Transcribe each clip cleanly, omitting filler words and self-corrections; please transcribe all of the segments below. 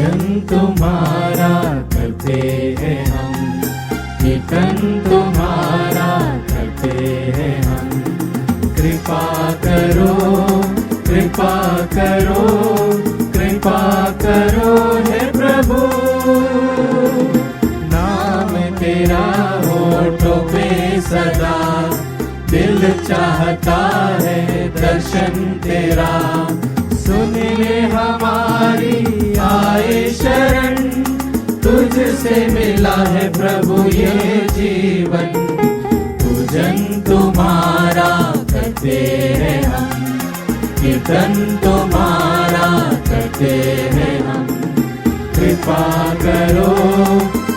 भजन तुम्हारा करते हैं हम, कीर्तन तुम्हारा करते हैं हम। कृपा करो, कृपा करो, कृपा करो हे प्रभु। नाम तेरा होठों पे सदा, दिल चाहता है दर्शन तेरा। सुन ले हमारी आए शरण, तुझसे मिला है प्रभु ये जीवन। पूजन तुम्हारा करते हैं हम, कीर्तन तुम्हारा करते हैं हम। कृपा करो,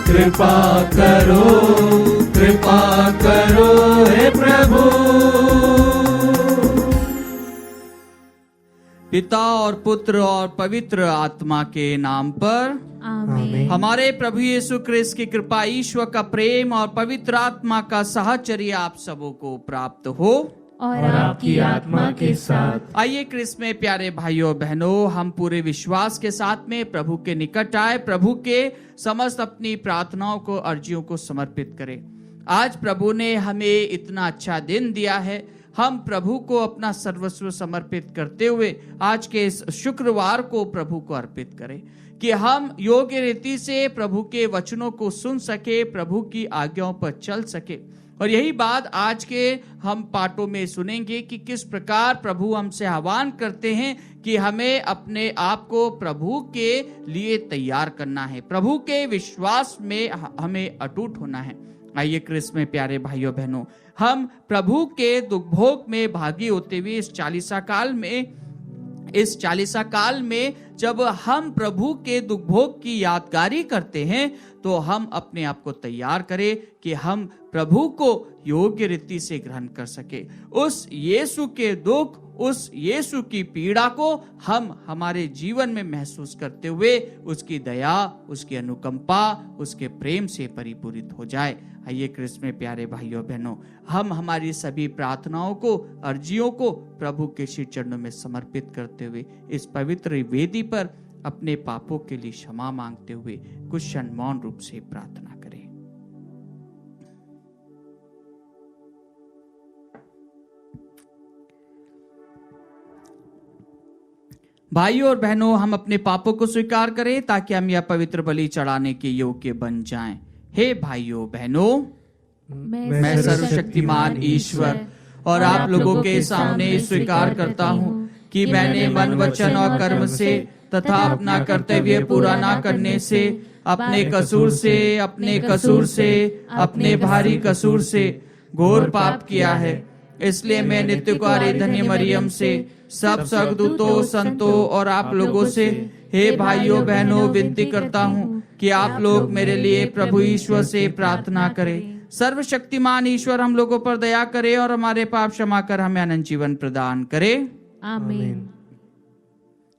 कृपा करो, कृपा करो हे प्रभु। पिता और पुत्र और पवित्र आत्मा के नाम पर आमीन। हमारे प्रभु यीशु क्रिस्त की कृपा, ईश्वर का प्रेम और पवित्र आत्मा का साहचर्य आप सबों को प्राप्त हो और आपकी आत्मा के साथ। आइए क्रिस्त में प्यारे भाइयों बहनों, हम पूरे विश्वास के साथ में प्रभु के निकट आए, प्रभु के समस्त अपनी प्रार्थनाओं को, अर्जियों को समर्पित करें। आज प्रभु ने हमें इतना अच्छा दिन दिया है, हम प्रभु को अपना सर्वस्व समर्पित करते हुए आज के इस शुक्रवार को प्रभु को अर्पित करें कि हम योग्य रीति से प्रभु के वचनों को सुन सके, प्रभु की आज्ञाओं पर चल सके। और यही बात आज के हम पाठों में सुनेंगे कि किस प्रकार प्रभु हमसे आह्वान करते हैं कि हमें अपने आप को प्रभु के लिए तैयार करना है, प्रभु के विश्वास में हमें अटूट होना है। आइए क्रिस्त में प्यारे भाइयों बहनों, हम प्रभु के दुख भोग में भागी होते हुए इस चालीसा काल में जब हम प्रभु के दुख भोग की यादगारी करते हैं तो हम अपने आप को तैयार करें कि हम प्रभु को योग्य रीति से ग्रहण कर सके। उस यीशु के दुख, उस यीशु की पीड़ा को हम हमारे जीवन में महसूस करते हुए उसकी दया, उसकी अनुकंपा, उसके प्रेम से परिपूरित हो जाए। आइए क्रिस्त में प्यारे भाइयों बहनों, हम हमारी सभी प्रार्थनाओं को, अर्जियों को प्रभु के श्री चरणों में समर्पित करते हुए इस पवित्र वेदी पर अपने पापों के लिए क्षमा मांगते हुए कुछ क्षण मौन रूप से प्रार्थना करें। भाइयों और बहनों, हम अपने पापों को स्वीकार करें ताकि हम यह पवित्र बलि चढ़ाने के योग्य बन जाएं। हे भाइयों बहनों, मैं सर्वशक्तिमान ईश्वर और आप लोगों के सामने स्वीकार करता हूँ कि मैंने मन, वचन और कर्म से तथा अपना कर्तव्य पूरा ना करने से, अपने कसूर से, अपने भारी कसूर से घोर पाप किया है। इसलिए मैं नित्यकुमारी धन्य मरियम से, सब स्वर्गदूतों, संतों और आप लोगों से, हे भाइयों बहनों, विनती करता हूँ कि आप लोग मेरे लिए प्रभु ईश्वर से प्रार्थना करें। सर्वशक्तिमान ईश्वर हम लोगों पर दया करे और हमारे पाप क्षमा कर हमें अनंत जीवन प्रदान करे। आमीन।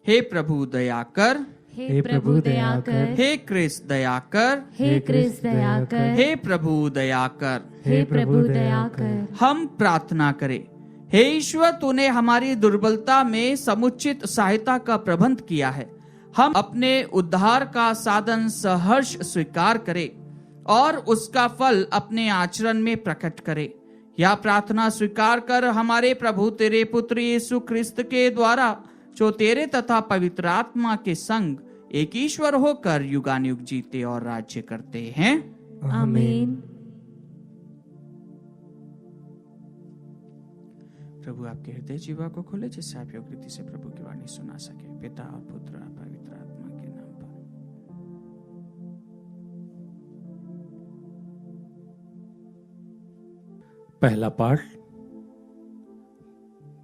हे प्रभु दया कर, हे प्रभु दया कर, हे क्रिस्त दया कर, हे क्रिस्त दया कर, हे प्रभु दया कर, हे प्रभु दया कर। हम प्रार्थना करें। हे ईश्वर, तूने हमारी दुर्बलता में समुचित सहायता का प्रबंध किया है। हम अपने उद्धार का साधन सहर्ष स्वीकार करें और उसका फल अपने आचरण में प्रकट करें। यह प्रार्थना स्वीकार कर हमारे प्रभु तेरे पुत्र यीशु क्रिस्त के द्वारा, जो तेरे तथा पवित्र आत्मा के संग एक ईश्वर होकर युगानुयुग जीते और राज्य करते हैं। आमीन। प्रभु आपके हृदय जीवा को खोले जिससे आप योग्य रीति से प्रभु की वाणी सुना सके। पिता और पुत्र और पवित्र आत्मा के नाम पर। पहला पाठ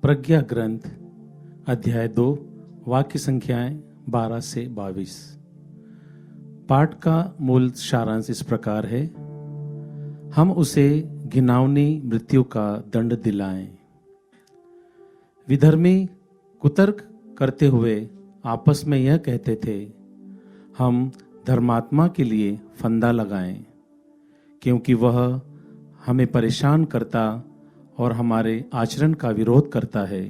प्रज्ञा ग्रंथ अध्याय 2 वाक्य संख्याएं 12 से 22। पाठ का मूल सारांश इस प्रकार है। हम उसे घिनौनी मृत्यु का दंड दिलाएं। विधर्मी कुतर्क करते हुए आपस में यह कहते थे, हम धर्मात्मा के लिए फंदा लगाएं, क्योंकि वह हमें परेशान करता और हमारे आचरण का विरोध करता है।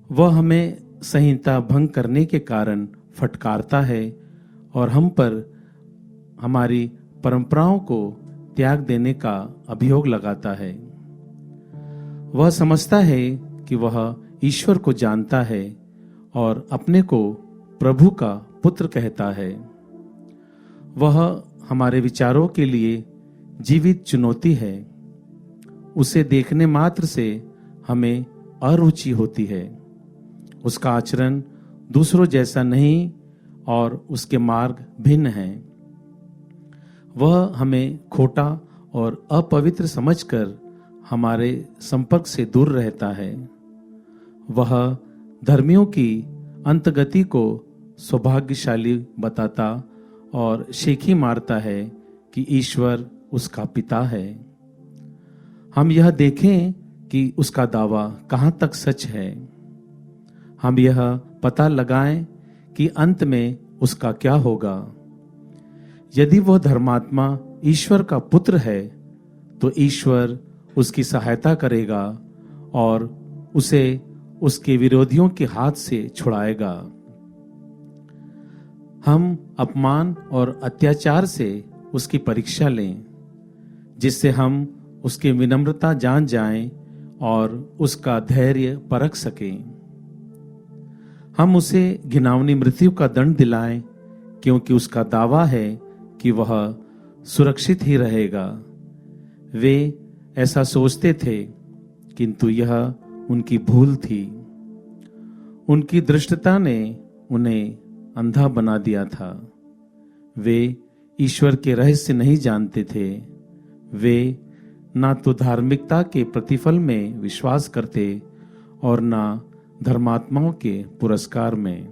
वह हमें संहिता भंग करने के कारण फटकारता है और हम पर हमारी परंपराओं को त्याग देने का अभियोग लगाता है। वह समझता है कि वह ईश्वर को जानता है और अपने को प्रभु का पुत्र कहता है। वह हमारे विचारों के लिए जीवित चुनौती है। उसे देखने मात्र से हमें अरुचि होती है। उसका आचरण दूसरों जैसा नहीं और उसके मार्ग भिन्न हैं। वह हमें खोटा और अपवित्र समझकर हमारे संपर्क से दूर रहता है। वह धर्मियों की अंतगति को सौभाग्यशाली बताता और शेखी मारता है कि ईश्वर उसका पिता है। हम यह देखें कि उसका दावा कहाँ तक सच है। हम यह पता लगाएं कि अंत में उसका क्या होगा। यदि वह धर्मात्मा ईश्वर का पुत्र है तो ईश्वर उसकी सहायता करेगा और उसे उसके विरोधियों के हाथ से छुड़ाएगा। हम अपमान और अत्याचार से उसकी परीक्षा लें, जिससे हम उसकी विनम्रता जान जाएं और उसका धैर्य परख सकें। हम उसे घिनौनी मृत्यु का दंड दिलाएं, क्योंकि उसका दावा है कि वह सुरक्षित ही रहेगा। वे ऐसा सोचते थे, किंतु यह उनकी भूल थी। उनकी दृष्टता ने उन्हें अंधा बना दिया था। वे ईश्वर के रहस्य नहीं जानते थे। वे ना तो धार्मिकता के प्रतिफल में विश्वास करते और ना धर्मात्माओं के पुरस्कार में।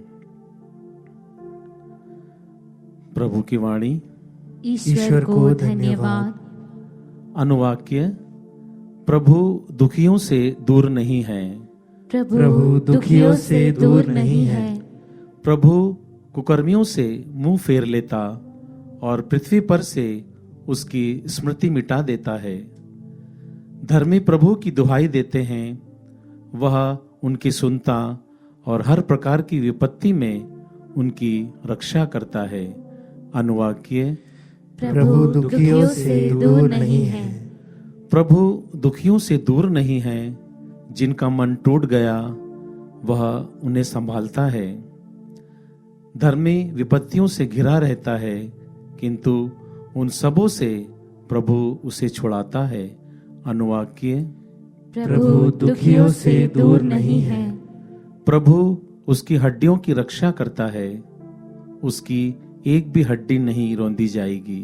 प्रभु की वाणी। ईश्वर को धन्यवाद। अनुवाक्य। प्रभु दुखियों से दूर नहीं है। प्रभु दुखियों से दूर नहीं है। प्रभु कुकर्मियों से मुंह फेर लेता और पृथ्वी पर से उसकी स्मृति मिटा देता है। धर्मी प्रभु की दुहाई देते हैं, वह उनकी सुनता और हर प्रकार की विपत्ति में उनकी रक्षा करता है। अनुवाक्य। प्रभु दुखियों से दूर नहीं है। प्रभु दुखियों से दूर नहीं है। जिनका मन टूट गया वह उन्हें संभालता है। धर्मी विपत्तियों से घिरा रहता है, किंतु उन सबों से प्रभु उसे छुड़ाता है। अनुवाक्य। प्रभु दुखियों से दूर नहीं है। प्रभु उसकी हड्डियों की रक्षा करता है, उसकी एक भी हड्डी नहीं रौंदी जाएगी।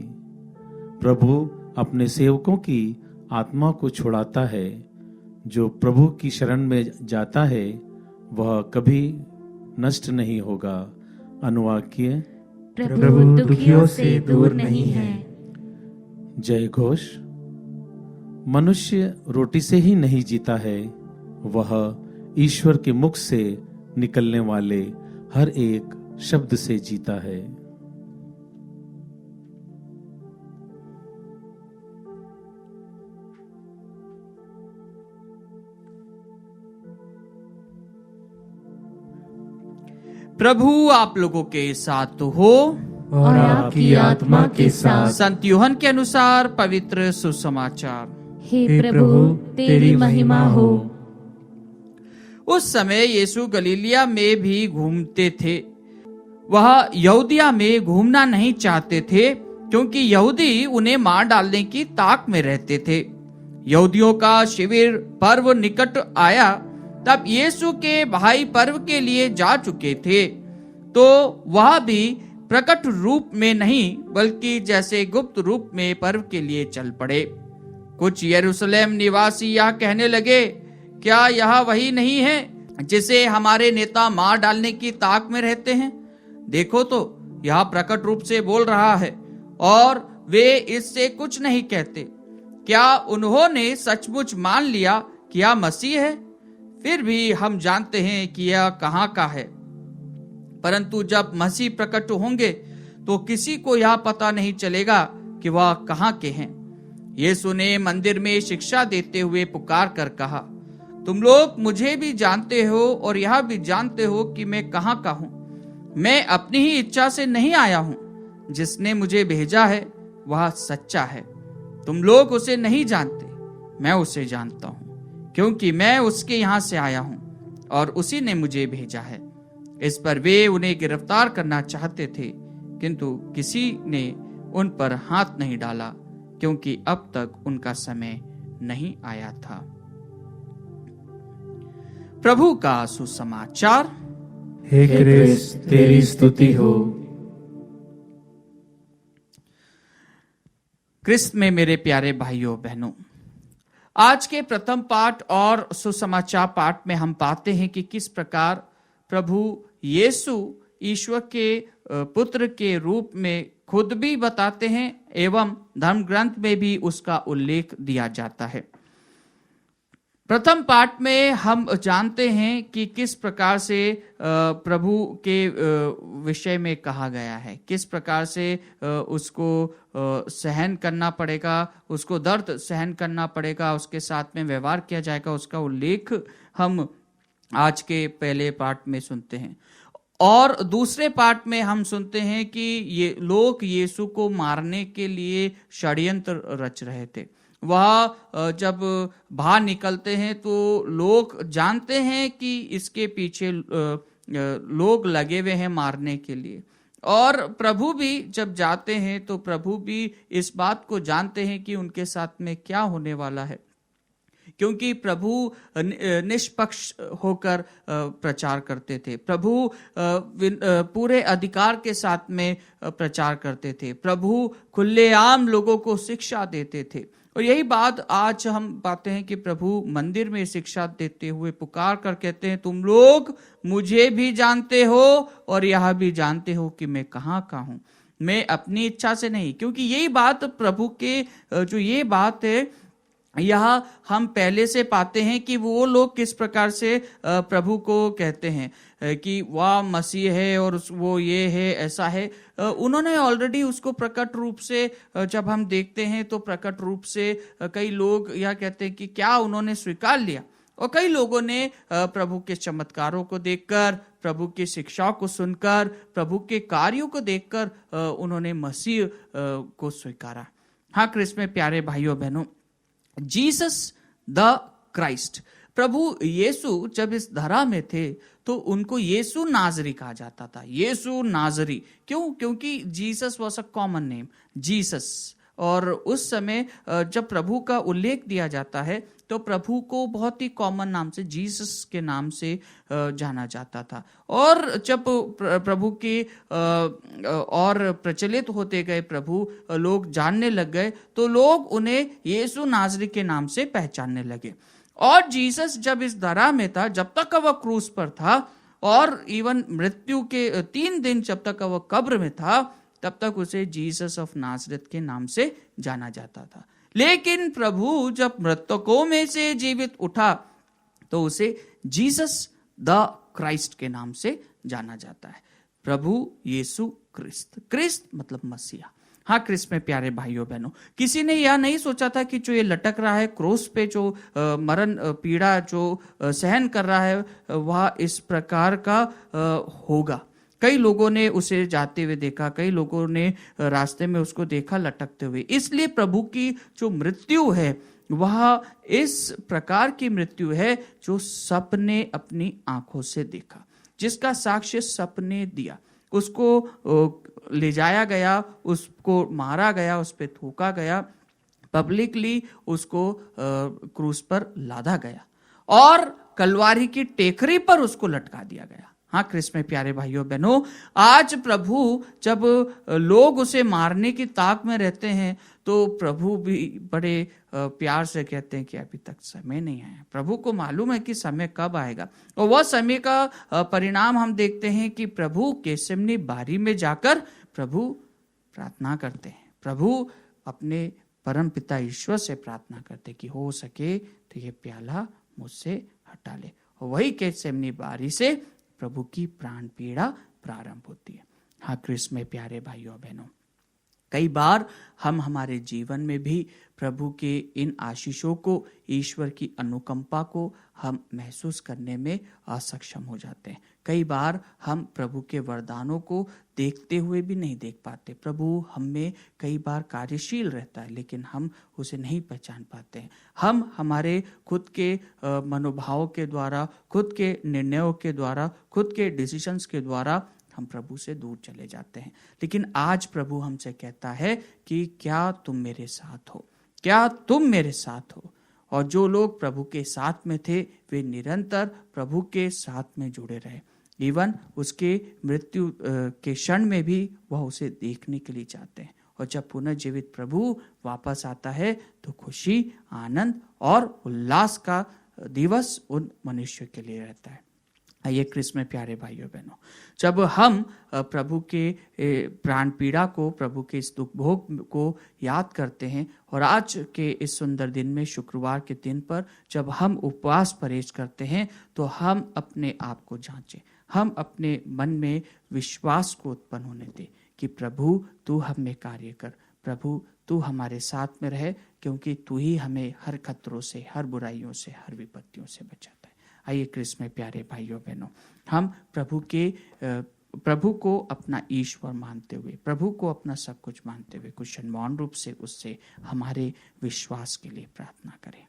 प्रभु अपने सेवकों की आत्मा को छुड़ाता है। जो प्रभु की शरण में जाता है वह कभी नष्ट नहीं होगा। अनुवाक्य। प्रभु दुखियों से दूर नहीं है। जय घोष। मनुष्य रोटी से ही नहीं जीता है, वह ईश्वर के मुख से निकलने वाले हर एक शब्द से जीता है। प्रभु आप लोगों के साथ तो हो और आपकी आत्मा के साथ। संत यूहन्ना के अनुसार पवित्र सुसमाचार। हे प्रभु तेरी महिमा हो। उस समय यीशु गलीलिया में भी घूमते थे। वह यहूदिया में घूमना नहीं चाहते थे, क्योंकि यहूदी उन्हें मार डालने की ताक में रहते थे। यहूदियों का शिविर पर्व निकट आया, तब यीशु के भाई पर्व के लिए जा चुके थे, तो वह भी प्रकट रूप में नहीं बल्कि जैसे गुप्त रूप में पर्व के लिए चल पड़े। कुछ यरूशलेम निवासी यह कहने लगे, क्या यह वही नहीं है जिसे हमारे नेता मार डालने की ताक में रहते हैं? देखो तो यह प्रकट रूप से बोल रहा है और वे इससे कुछ नहीं कहते। क्या उन्होंने सचमुच मान लिया कि यह मसीह है? फिर भी हम जानते हैं कि यह कहाँ का है। परंतु जब मसीह प्रकट होंगे तो किसी को यह पता नहीं चलेगा कि वह कहाँ के हैं। यीशु ने मंदिर में शिक्षा देते हुए पुकार कर कहा, तुम लोग मुझे भी जानते हो और यह भी जानते हो कि मैं कहाँ का हूँ। मैं अपनी ही इच्छा से नहीं आया हूं, जिसने मुझे भेजा है वह सच्चा है। तुम लोग उसे नहीं जानते, मैं उसे जानता हूं, क्योंकि मैं उसके यहां से आया हूं और उसी ने मुझे भेजा है। इस पर वे उन्हें गिरफ्तार करना चाहते थे, किंतु किसी ने उन पर हाथ नहीं डाला, क्योंकि अब तक उनका समय नहीं आया था। प्रभु का सुसमाचार। हे क्रिस्त, तेरी स्तुति हो। क्रिस्त में मेरे प्यारे भाइयों बहनों, आज के प्रथम पाठ और सुसमाचार पाठ में हम पाते हैं कि किस प्रकार प्रभु यीशु ईश्वर के पुत्र के रूप में खुद भी बताते हैं एवं धर्म ग्रंथ में भी उसका उल्लेख दिया जाता है। प्रथम पाठ में हम जानते हैं कि किस प्रकार से प्रभु के विषय में कहा गया है, किस प्रकार से उसको सहन करना पड़ेगा, उसको दर्द सहन करना पड़ेगा, उसके साथ में व्यवहार किया जाएगा, उसका उल्लेख हम आज के पहले पाठ में सुनते हैं। और दूसरे पाठ में हम सुनते हैं कि ये लोग यीशु को मारने के लिए षड्यंत्र रच रहे थे। वह जब बाहर निकलते हैं तो लोग जानते हैं कि इसके पीछे लोग लगे हुए हैं मारने के लिए, और प्रभु भी जब जाते हैं तो प्रभु भी इस बात को जानते हैं कि उनके साथ में क्या होने वाला है, क्योंकि प्रभु निष्पक्ष होकर प्रचार करते थे। प्रभु पूरे अधिकार के साथ में प्रचार करते थे। प्रभु खुलेआम लोगों को शिक्षा देते थे। और यही बात आज हम पाते हैं कि प्रभु मंदिर में शिक्षा देते हुए पुकार कर कहते हैं, तुम लोग मुझे भी जानते हो और यह भी जानते हो कि मैं कहाँ का हूँ, मैं अपनी इच्छा से नहीं। क्योंकि यही बात प्रभु के जो ये बात है, यह हम पहले से पाते हैं कि वो लोग किस प्रकार से प्रभु को कहते हैं कि वह मसीह है और वो ये है, ऐसा है। उन्होंने ऑलरेडी उसको प्रकट रूप से जब हम देखते हैं तो प्रकट रूप से कई लोग यह कहते हैं कि क्या उन्होंने स्वीकार लिया, और कई लोगों ने प्रभु के चमत्कारों को देखकर, प्रभु की शिक्षा को सुनकर, प्रभु के कार्यों को देखकर उन्होंने मसीह को स्वीकारा। हाँ क्रिस्त में प्यारे भाइयों बहनों, जीसस द क्राइस्ट, प्रभु यीशु जब इस धरा में थे तो उनको यीशु नाजरी कहा जाता था। यीशु नाजरी क्यों? क्योंकि Jesus was a common name, Jesus. और उस समय जब प्रभु का उल्लेख दिया जाता है तो प्रभु को बहुत ही कॉमन नाम से, जीसस के नाम से जाना जाता था। और जब प्रभु के और प्रचलित होते गए, प्रभु लोग जानने लग गए, तो लोग उन्हें यीशु नाजरी के नाम से पहचानने लगे। और जीसस जब इस धरा में था, जब तक वह क्रूस पर था, और इवन मृत्यु के 3 दिन जब तक वह कब्र में था, तब तक उसे जीसस ऑफ नासरत के नाम से जाना जाता था। लेकिन प्रभु जब मृतकों में से जीवित उठा तो उसे जीसस द क्राइस्ट के नाम से जाना जाता है। प्रभु यीशु क्रिस्त, क्रिस्त मतलब मसीहा। हाँ क्रिस्त में प्यारे भाइयों बहनों, किसी ने यह नहीं सोचा था कि जो ये लटक रहा है क्रोस पे, जो मरण पीड़ा जो सहन कर रहा है, वह इस प्रकार का होगा। कई लोगों ने उसे जाते हुए देखा, कई लोगों ने रास्ते में उसको देखा लटकते हुए। इसलिए प्रभु की जो मृत्यु है वह इस प्रकार की मृत्यु है जो सबने अपनी आंखों से देखा, जिसका साक्ष्य सबने दिया। उसको ले जाया गया, उसको मारा गया, उस पर थूका गया, पब्लिकली उसको क्रूस पर लादा गया और कलवारी की टेकरी पर उसको लटका दिया गया। हाँ क्रिस्त में प्यारे भाइयों बहनों, आज प्रभु जब लोग उसे मारने की ताक में रहते हैं तो प्रभु भी बड़े प्यार से कहते हैं कि अभी तक समय नहीं आया। प्रभु को मालूम है कि समय कब आएगा, और वह समय का परिणाम हम देखते हैं कि प्रभु गेसेमनी बारी में जाकर प्रभु प्रार्थना करते हैं। प्रभु अपने परम पिता ईश्वर से प्रार्थना करते कि हो सके तो ये प्याला मुझसे हटा ले। और वही गेसेमनी बारी से प्रभु की प्राण पीड़ा प्रारंभ होती है। हाँ क्रिस्त में प्यारे भाइयों बहनों, कई बार हम हमारे जीवन में भी प्रभु के इन आशीषों को, ईश्वर की अनुकंपा को हम महसूस करने में असक्षम हो जाते हैं। कई बार हम प्रभु के वरदानों को देखते हुए भी नहीं देख पाते। प्रभु हम में कई बार कार्यशील रहता है, लेकिन हम उसे नहीं पहचान पाते हैं। हम हमारे खुद के मनोभावों के द्वारा, खुद के निर्णयों के द्वारा, खुद के डिसीजंस के द्वारा हम प्रभु से दूर चले जाते हैं। लेकिन आज प्रभु हमसे कहता है कि क्या तुम मेरे साथ हो, क्या तुम मेरे साथ हो। और जो लोग प्रभु के साथ में थे वे निरंतर प्रभु के साथ में जुड़े रहे। इवन उसके मृत्यु के क्षण में भी वह उसे देखने के लिए चाहते हैं। और जब पुनर्जीवित प्रभु वापस आता है तो खुशी, आनंद और उल्लास का दिवस उन मनुष्यों के लिए रहता है। आइए क्रिस्त में प्यारे भाइयों बहनों, जब हम प्रभु के प्राण पीड़ा को, प्रभु के इस दुख भोग को याद करते हैं और आज के इस सुंदर दिन में, शुक्रवार के दिन पर जब हम उपवास परहेज करते हैं, तो हम अपने आप को जांचें, हम अपने मन में विश्वास को उत्पन्न होने दें कि प्रभु तू हम में कार्य कर, प्रभु तू हमारे साथ में रहे, क्योंकि तू ही हमें हर खतरों से, हर बुराइयों से, हर विपत्तियों से बचाता है। आइए क्रिस्त में प्यारे भाइयों बहनों, हम प्रभु को अपना ईश्वर मानते हुए, प्रभु को अपना सब कुछ मानते हुए कुछ मौन रूप से उससे हमारे विश्वास के लिए प्रार्थना करें।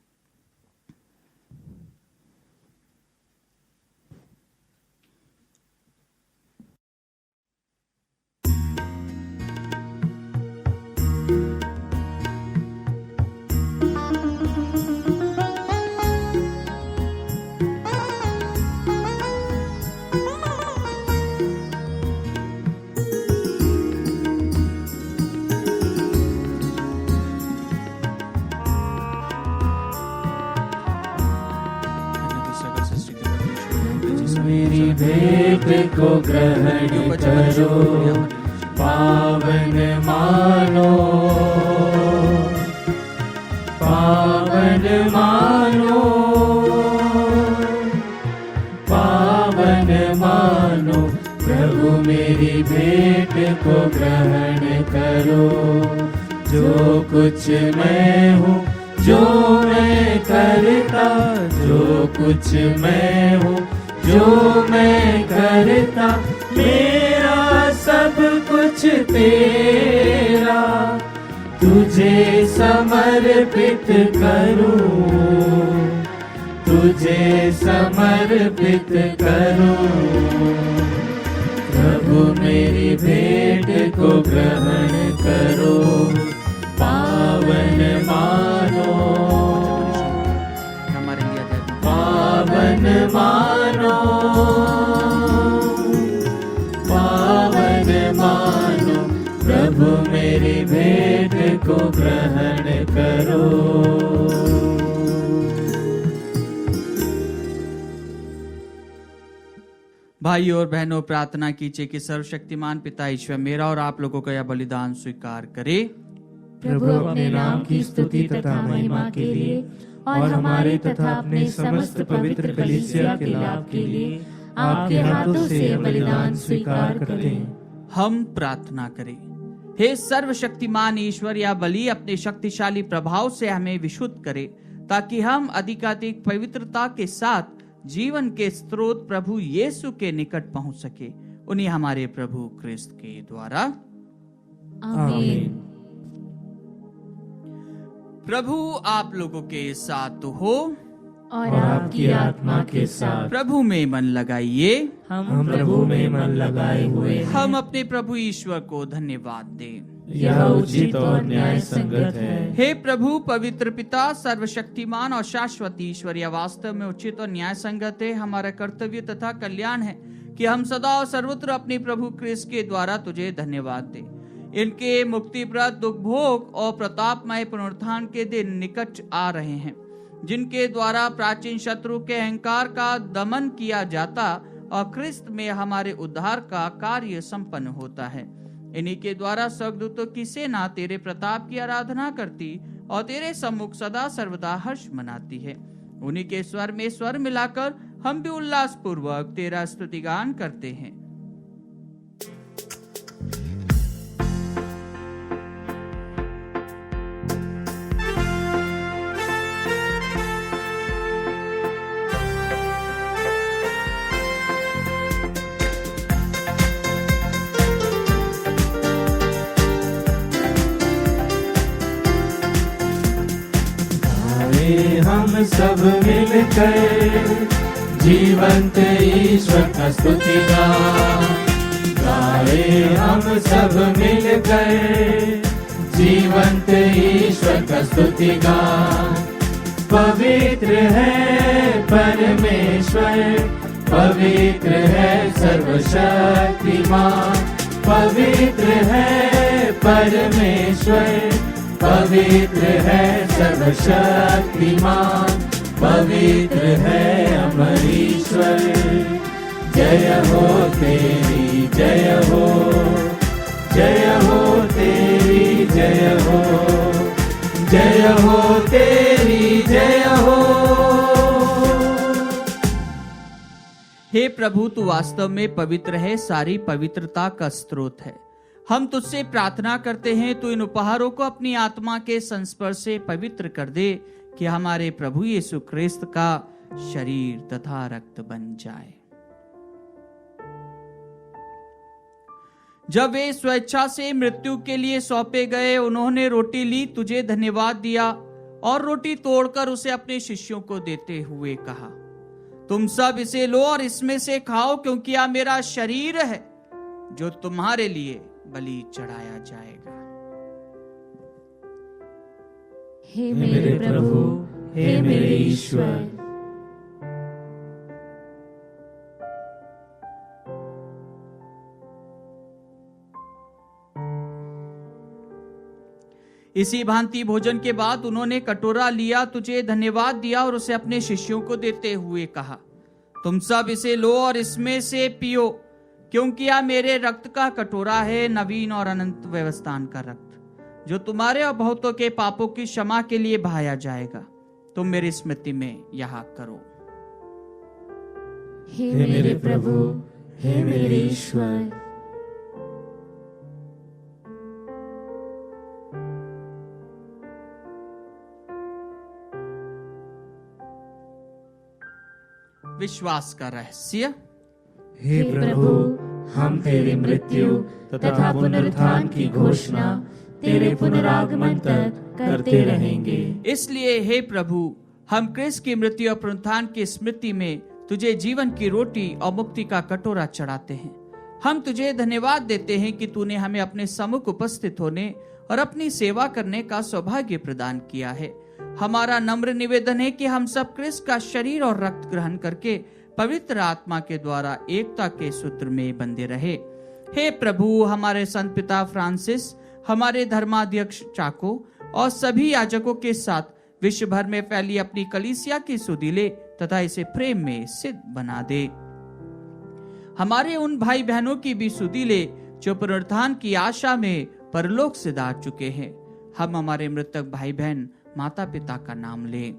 मेरी भेंट को ग्रहण करो, पावन मानो, पावन मानो, पावन मानो। प्रभु मेरी भेंट को ग्रहण करो। जो कुछ मैं हूँ, जो मैं करता, जो कुछ मैं हूँ, जो मैं करता, मेरा सब कुछ तेरा, तुझे समर्पित करूं, तुझे समर्पित करूं। प्रभु मेरी भेंट को ग्रहण करो, पावन मानो, पावन मानो, पावन मानो। प्रभु मेरी भेंट को ग्रहण करो। भाइयों और बहनों, प्रार्थना कीजिए कि सर्वशक्तिमान पिता ईश्वर मेरा और आप लोगों का यह बलिदान स्वीकार करे। प्रभु अपने नाम की स्तुति तथा महिमा के लिए और हमारे तथा अपने समस्त पवित्र कलीसिया के लाभ के लिए आपके हाथों से यह बलिदान स्वीकार करते हैं। हम प्रार्थना करें। हे सर्वशक्तिमान ईश्वर, यह बलि अपने शक्तिशाली प्रभाव से हमें विशुद्ध करे, ताकि हम अधिकाधिक पवित्रता के साथ जीवन के स्रोत प्रभु यीशु के निकट पहुंच सके। उन्हीं हमारे प्रभु क्रिस्त के द्वारा, आमीन। प्रभु आप लोगों के साथ हो और आपकी आत्मा के साथ। प्रभु में मन लगाइए। हम प्रभु में मन लगाए हुए हैं। हम अपने प्रभु ईश्वर को धन्यवाद दें। यह उचित और न्याय संगत है। हे प्रभु पवित्र पिता, सर्वशक्तिमान और शाश्वत ईश्वर, यह वास्तव में उचित और न्याय संगत है, हमारा कर्तव्य तथा कल्याण है कि हम सदा और सर्वत्र अपने प्रभु क्रिस्त के द्वारा तुझे धन्यवाद दें। इनके मुक्तिप्रद दुख भोग और प्रतापमय पुनरुत्थान के दिन निकट आ रहे हैं, जिनके द्वारा प्राचीन शत्रु के अहंकार का दमन किया जाता और क्रिस्त में हमारे उद्धार का कार्य संपन्न होता है। इन्हीं के द्वारा स्वर्गदूतों की सेना तेरे प्रताप की आराधना करती और तेरे सम्मुख सदा सर्वदा हर्ष मनाती है। उन्हीं के स्वर में स्वर मिलाकर हम भी उल्लास पूर्वक तेरा स्तुतिगान करते हैं। हम सब मिलकर जीवंत ईश्वर का स्तुति गाए हम सब मिलकर जीवंत ईश्वर का स्तुति पवित्र है परमेश्वर, पवित्र है सर्वशक्तिमान, पवित्र है परमेश्वर, पवित्र है सर्वशक्तिमान, पवित्र है अमर ईश्वर। जय हो तेरी जय हो, जय हो तेरी जय हो, जय हो तेरी जय हो। हे प्रभु, तू वास्तव में पवित्र है, सारी पवित्रता का स्रोत है। हम तुझसे प्रार्थना करते हैं, तू इन उपहारों को अपनी आत्मा के संस्पर्श से पवित्र कर दे कि हमारे प्रभु यीशु ख्रिस्त का शरीर तथा रक्त बन जाए। जब वे स्वेच्छा से मृत्यु के लिए सौंपे गए, उन्होंने रोटी ली, तुझे धन्यवाद दिया और रोटी तोड़कर उसे अपने शिष्यों को देते हुए कहा, तुम सब इसे लो और इसमें से खाओ, क्योंकि यह मेरा शरीर है जो तुम्हारे लिए बलि चढ़ाया जाएगा। हे मेरे प्रभु, हे मेरे ईश्वर। इसी भांति भोजन के बाद उन्होंने कटोरा लिया, तुझे धन्यवाद दिया और उसे अपने शिष्यों को देते हुए कहा, तुम सब इसे लो और इसमें से पियो, क्योंकि यह मेरे रक्त का कटोरा है, नवीन और अनंत व्यवस्थान का रक्त, जो तुम्हारे और बहुतों के पापों की क्षमा के लिए बहाया जाएगा। तुम मेरी स्मृति में यह करो। हे मेरे प्रभु, हे मेरे ईश्वर। विश्वास का रहस्य। हे प्रभु, हम तेरी मृत्यु तथा पुनरुत्थान की घोषणा तेरे पुनरागमन तक करते रहेंगे। इसलिए हे प्रभु, हम क्रिस्त की मृत्यु और पुनरुत्थान की स्मृति में तुझे जीवन की रोटी और मुक्ति का कटोरा चढ़ाते हैं। हम तुझे धन्यवाद देते हैं कि तूने हमें अपने सम्मुख उपस्थित होने और अपनी सेवा करने का सौभाग्य प्रदान किया है। हमारा नम्र निवेदन है कि हम सब क्रिस्त का शरीर और रक्त ग्रहण करके पवित्र आत्मा के द्वारा एकता के सूत्र में बंधे रहे। हे प्रभु, हमारे संत पिता फ्रांसिस, हमारे धर्माध्यक्ष चाको और सभी याजकों के साथ विश्व भर में फैली अपनी कलीसिया की सुधि ले तथा इसे प्रेम में सिद्ध बना दे। हमारे उन भाई बहनों की भी सुधि ले जो पुनरुत्थान की आशा में परलोक से जा चुके हैं। हम हमारे मृतक भाई बहन माता पिता का नाम लें।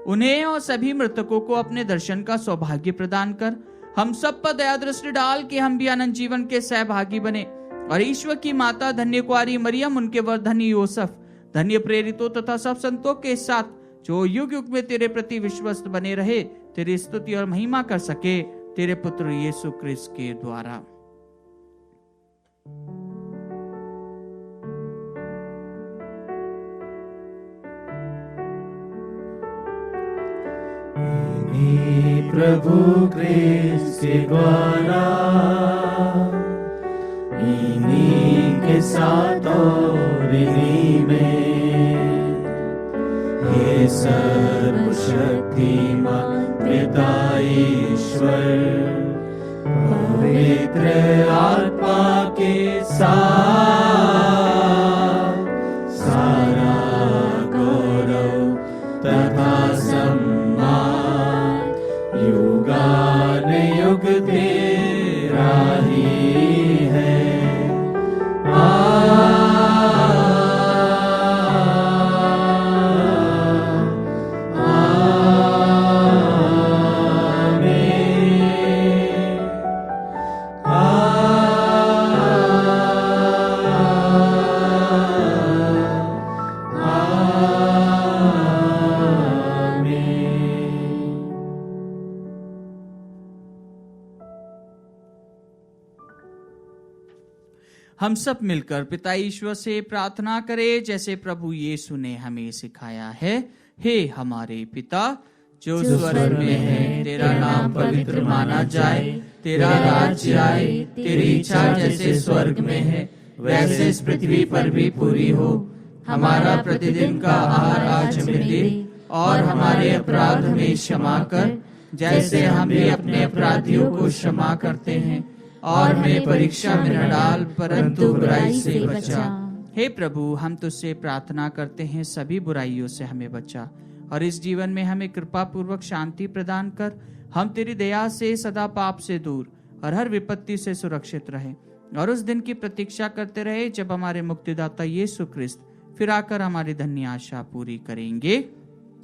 उन्हें और सभी मृतकों को अपने दर्शन का सौभाग्य प्रदान कर हम सब पर दया दृष्टि डाल के हम भी अनंत जीवन के सहभागी बने। और ईश्वर की माता धन्य कुंवारी मरियम, उनके वर धन्य यूसुफ, धन्य प्रेरितों तथा सब संतों के साथ जो युग युग में तेरे प्रति विश्वस्त बने रहे, तेरी स्तुति और महिमा कर सके तेरे पुत्र यीशु क्रिस्त के द्वारा। प्रभु क्रिस्त के द्वारा, इन्हीं के साथ और इन्हीं में, हे सर्वशक्तिमान पिता ईश्वर, पवित्र आत्मा के साथ सारा गौरव तथा सम्मान युगान युग तेरा ही है। हम सब मिलकर पिता ईश्वर से प्रार्थना करें जैसे प्रभु यीशु ने हमें सिखाया है। हे हमारे पिता जो स्वर्ग में है, तेरा नाम पवित्र माना जाए, तेरा राज्य आए, तेरी इच्छा जैसे स्वर्ग में है वैसे इस पृथ्वी पर भी पूरी हो। हमारा प्रतिदिन का आहार आज हमें दे, और हमारे अपराध में क्षमा कर जैसे हम भी अपने अपराधियों को क्षमा करते हैं, और हमें परीक्षा में न डाल परंतु बुराई से बचा। हे प्रभु, हम तुझसे प्रार्थना करते हैं सभी बुराइयों से हमें बचा, और इस जीवन में हमें कृपा पूर्वक शांति प्रदान कर। हम तेरी दया से सदा पाप से दूर और हर विपत्ति से सुरक्षित रहे, और उस दिन की प्रतीक्षा करते रहे जब हमारे मुक्तिदाता यीशु ख्रिस्त फिर आकर हमारी धन्य आशा पूरी करेंगे।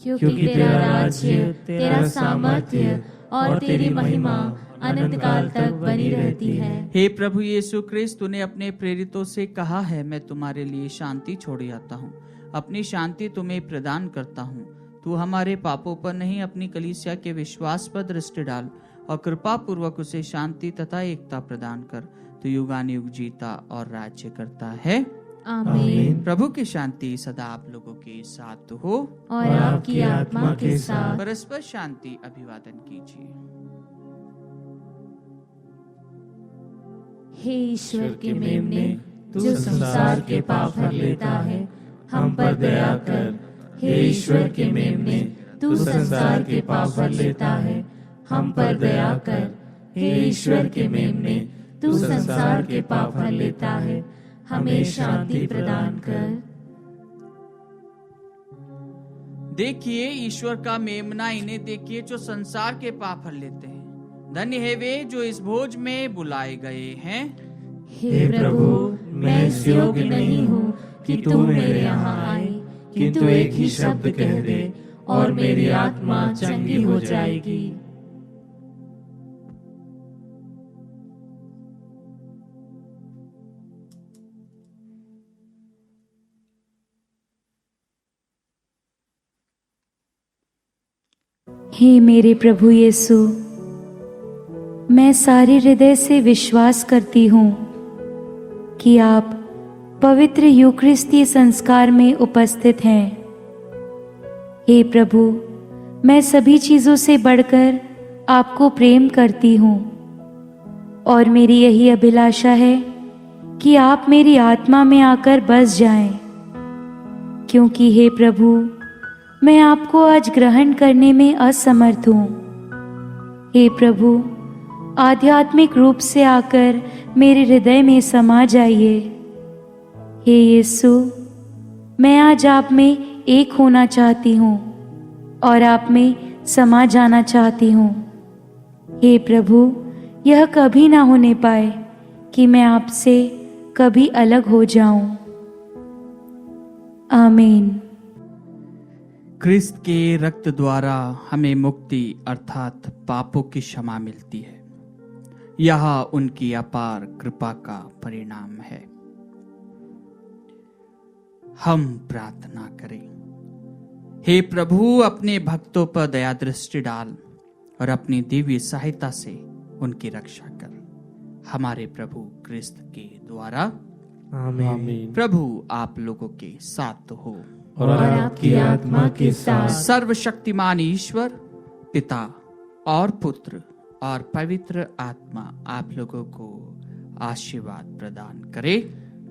क्योंकि तेरा राज्य, तेरा सामर्थ्य और तेरी महिमा अनंत काल तक बनी रहती है। हे प्रभु यीशु ख्रिस्त, तूने अपने प्रेरितों से कहा है, मैं तुम्हारे लिए शांति छोड़ आता हूँ, अपनी शांति तुम्हें प्रदान करता हूँ। तू हमारे पापों पर नहीं, अपनी कलीसिया के विश्वास पर दृष्टि डाल और कृपा पूर्वक उसे शांति तथा एकता प्रदान कर। तू युगानुयुग जीता और राज्य करता है। आमीन। प्रभु की शांति सदा आप लोगों के साथ हो और आपकी आत्मा के साथ। परस्पर शांति अभिवादन कीजिए। हे ईश्वर के मेमने, जो संसार के पाप हर लेता है, हम पर दया कर। हे ईश्वर के मेमने, तू संसार के पाप हर लेता है, हम पर दया कर। हे ईश्वर के मेमने, तू संसार के पाप हर लेता है, हमें शांति प्रदान कर। देखिए ईश्वर का मेमना, इन्हें देखिए जो संसार के पाप हर लेते हैं। धन्य है वे जो इस भोज में बुलाए गए हैं। हे प्रभु, मैं इस योग्य नहीं हूँ कि तू मेरे यहाँ आए, किंतु एक ही शब्द कह दे और मेरी आत्मा चंगी हो जाएगी। हे मेरे प्रभु यीशु, मैं सारे हृदय से विश्वास करती हूँ कि आप पवित्र यूकरिस्तीय संस्कार में उपस्थित हैं। हे प्रभु, मैं सभी चीज़ों से बढ़कर आपको प्रेम करती हूँ, और मेरी यही अभिलाषा है कि आप मेरी आत्मा में आकर बस जाएं, क्योंकि हे प्रभु, मैं आपको आज ग्रहण करने में असमर्थ हूँ। हे प्रभु, आध्यात्मिक रूप से आकर मेरे हृदय में समा जाइए। हे यीशु, मैं आज आप में एक होना चाहती हूँ और आप में समा जाना चाहती हूँ। हे प्रभु, यह कभी ना होने पाए कि मैं आपसे कभी अलग हो जाऊं। आमीन। क्रिस्त के रक्त द्वारा हमें मुक्ति अर्थात पापों की क्षमा मिलती है। यह उनकी अपार कृपा का परिणाम है। हम प्रार्थना करें। हे प्रभु, अपने भक्तों पर दया दृष्टि डाल और अपनी दिव्य सहायता से उनकी रक्षा कर। हमारे प्रभु क्रिस्त के द्वारा। आमीन। प्रभु आप लोगों के साथ हो और आपकी आत्मा के साथ। सर्वशक्तिमान ईश्वर पिता और पुत्र और पवित्र आत्मा आप लोगों को आशीर्वाद प्रदान करे।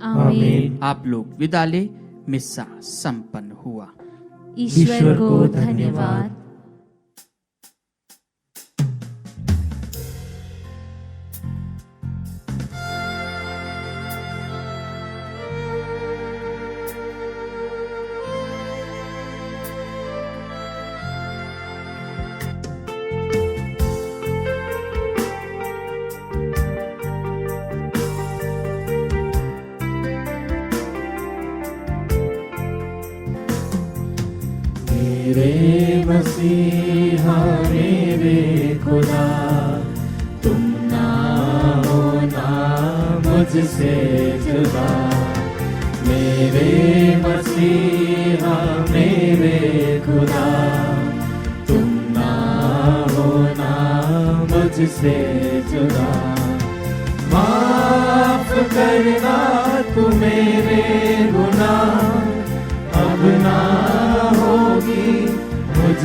आमीन। आप लोग विदा ले। मिस्सा संपन्न हुआ। ईश्वर को धन्यवाद। मेरे मसीहा मेरे खुदा, तुम ना होना मुझसे जुदा। मेरे मसीहा मेरे खुदा, तुम ना होना मुझसे जुदा। माफ करना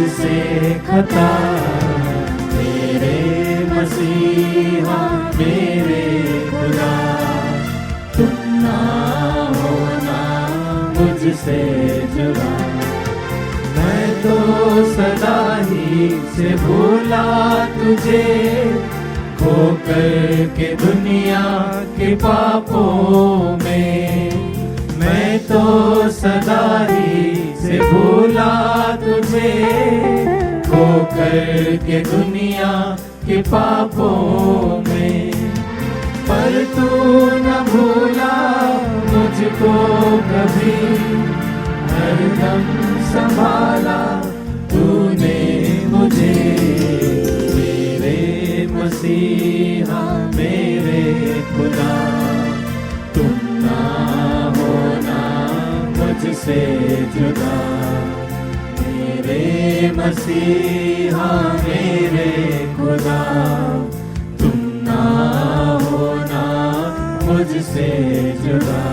मुझसे खता, मेरे मसीहा मेरे खुदा, तुम ना होना मुझसे जुदा। मैं तो सदा ही से भूला तुझे, खोकर के दुनिया के पापों में। मैं तो सदा ही से भूला तुझे, खोकर के दुनिया के पापों में। पर तू न भूला मुझको कभी, हरदम संभाला तूने मुझे। मेरे मसीहा मेरे खुदा, तुम ना होना मुझसे जुदा। मेरे मसीहा मेरे खुदा, तुम ना होना मुझसे जुदा।